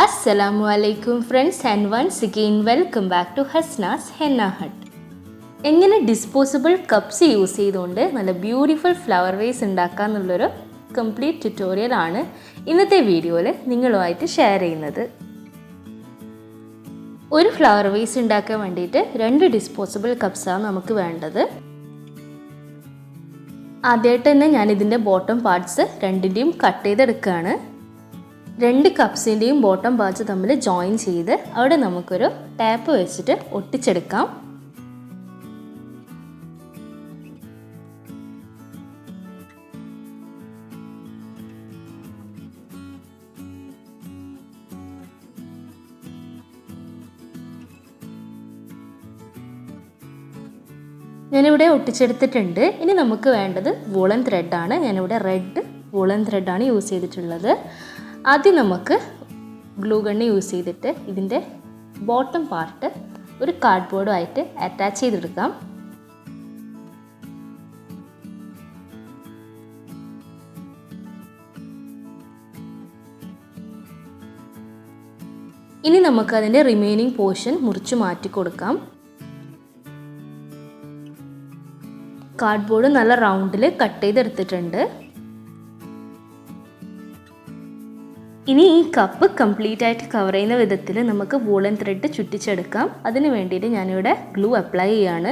Assalamualaikum friends and once again welcome back to Hasna's Henna Hut. എങ്ങനെ disposable cups use ചെയ്തുകൊണ്ട് നല്ല beautiful flower vase ഉണ്ടാക്കാമെന്നുള്ളൊരു complete ട്യൂട്ടോറിയലാണ് ഇന്നത്തെ വീഡിയോയിൽ നിങ്ങളുമായിട്ട് ഷെയർ ചെയ്യുന്നത്. ഒരു ഫ്ലവർ വേസ് ഉണ്ടാക്കാൻ വേണ്ടിയിട്ട് 2 ഡിസ്പോസിബിൾ കപ്സാണ് നമുക്ക് വേണ്ടത്. ആദ്യമായിട്ട് തന്നെ ഞാനിതിൻ്റെ ബോട്ടം പാർട്സ് രണ്ടിൻ്റെയും കട്ട് ചെയ്തെടുക്കുകയാണ്. 2 കപ്സിൻ്റെയും ബോട്ടം പാർട്സ് തമ്മിൽ ജോയിൻ ചെയ്ത് അവിടെ നമുക്കൊരു ടാപ്പ് വെച്ചിട്ട് ഒട്ടിച്ചെടുക്കാം. ഞാനിവിടെ ഒട്ടിച്ചെടുത്തിട്ടുണ്ട്. ഇനി നമുക്ക് വേണ്ടത് വൂളൻ ത്രെഡാണ്. ഞാനിവിടെ റെഡ് വൂളൻ ത്രെഡാണ് യൂസ് ചെയ്തിട്ടുള്ളത്. ആദ്യം നമുക്ക് ഗ്ലൂ ഗണ്ണ് യൂസ് ചെയ്തിട്ട് ഇതിൻ്റെ ബോട്ടം പാർട്ട് ഒരു കാർഡ്ബോർഡുമായിട്ട് അറ്റാച്ച് ചെയ്തെടുക്കാം. ഇനി നമുക്ക് അതിൻ്റെ റിമൈനിങ് പോർഷൻ മുറിച്ച് മാറ്റി കൊടുക്കാം. കാർഡ്ബോർഡ് നല്ല റൗണ്ടിൽ കട്ട് ചെയ്തെടുത്തിട്ടുണ്ട്. ഇനി ഈ കപ്പ് കംപ്ലീറ്റ് ആയിട്ട് കവർ ചെയ്യുന്ന വിധത്തിൽ നമുക്ക് വൂളൻ ത്രെഡ് ചുറ്റിച്ചെടുക്കാം. അതിന് വേണ്ടിയിട്ട് ഞാനിവിടെ ഗ്ലൂ അപ്ലൈ ചെയ്യാണ്.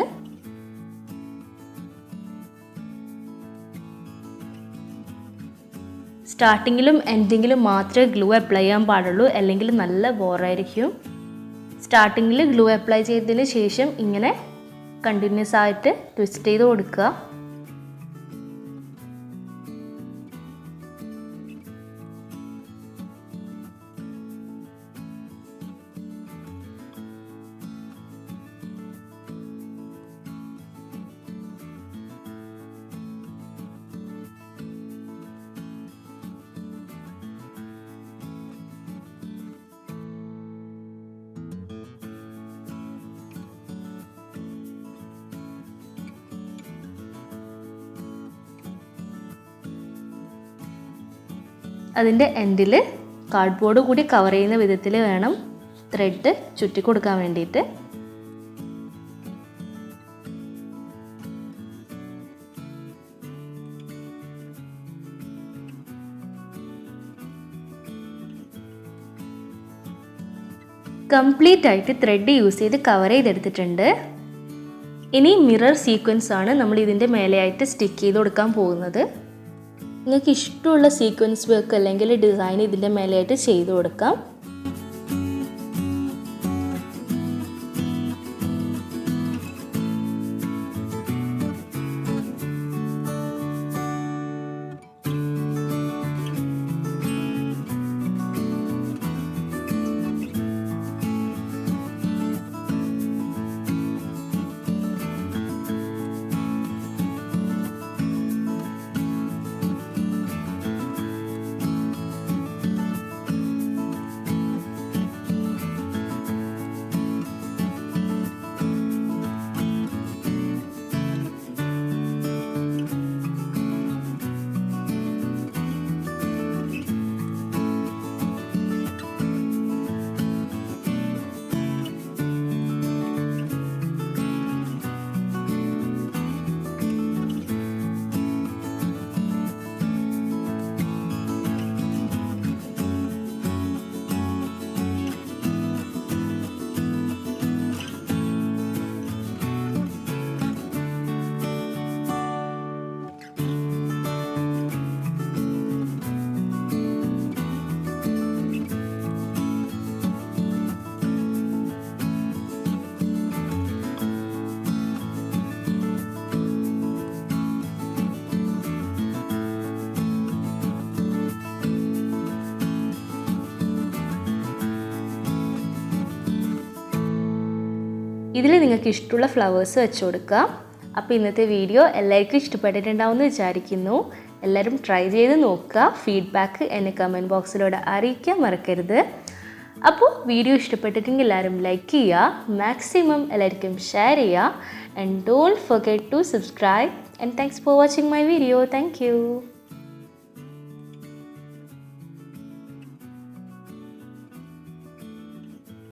സ്റ്റാർട്ടിങ്ങിലും എൻഡിങ്ങിലും മാത്രമേ ഗ്ലൂ അപ്ലൈ ചെയ്യാൻ പാടുള്ളൂ, അല്ലെങ്കിൽ നല്ല ബോറായിരിക്കും. സ്റ്റാർട്ടിങ്ങിൽ ഗ്ലൂ അപ്ലൈ ചെയ്തതിന് ശേഷം ഇങ്ങനെ കണ്ടിന്യൂസ് ആയിട്ട് ട്വിസ്റ്റ് ചെയ്ത് കൊടുക്കുക. അതിൻ്റെ എൻഡിൽ കാർഡ്ബോർഡ് കൂടി കവർ ചെയ്യുന്ന വിധത്തിൽ വേണം ത്രെഡ് ചുറ്റി കൊടുക്കാൻ വേണ്ടിയിട്ട്. കംപ്ലീറ്റ് ആയിട്ട് ത്രെഡ് യൂസ് ചെയ്ത് കവർ ചെയ്തെടുത്തിട്ടുണ്ട്. ഇനി മിറർ സീക്വൻസ് ആണ് നമ്മൾ ഇതിൻ്റെ മേലെയായിട്ട് സ്റ്റിക്ക് ചെയ്ത് കൊടുക്കാൻ പോകുന്നത്. നിങ്ങൾക്ക് ഇഷ്ടമുള്ള സീക്വൻസ് വർക്ക് അല്ലെങ്കിൽ ഡിസൈൻ ഇതിൻ്റെ മേലെയായിട്ട് ചെയ്ത് കൊടുക്കാം. ഇതിൽ നിങ്ങൾക്ക് ഇഷ്ടമുള്ള ഫ്ലവേഴ്സ് വെച്ച് കൊടുക്കുക. അപ്പോൾ ഇന്നത്തെ വീഡിയോ എല്ലാവർക്കും ഇഷ്ടപ്പെട്ടിട്ടുണ്ടാവുമെന്ന് വിചാരിക്കുന്നു. എല്ലാവരും ട്രൈ ചെയ്ത് നോക്കുക. ഫീഡ്ബാക്ക് എന്നെ കമൻറ്റ് ബോക്സിലൂടെ അറിയിക്കാൻ മറക്കരുത്. അപ്പോൾ വീഡിയോ ഇഷ്ടപ്പെട്ടിട്ടെങ്കിൽ എല്ലാവരും ലൈക്ക് ചെയ്യുക, മാക്സിമം എല്ലാവർക്കും ഷെയർ ചെയ്യുക. And don't forget to subscribe. And thanks for watching my video. Thank U.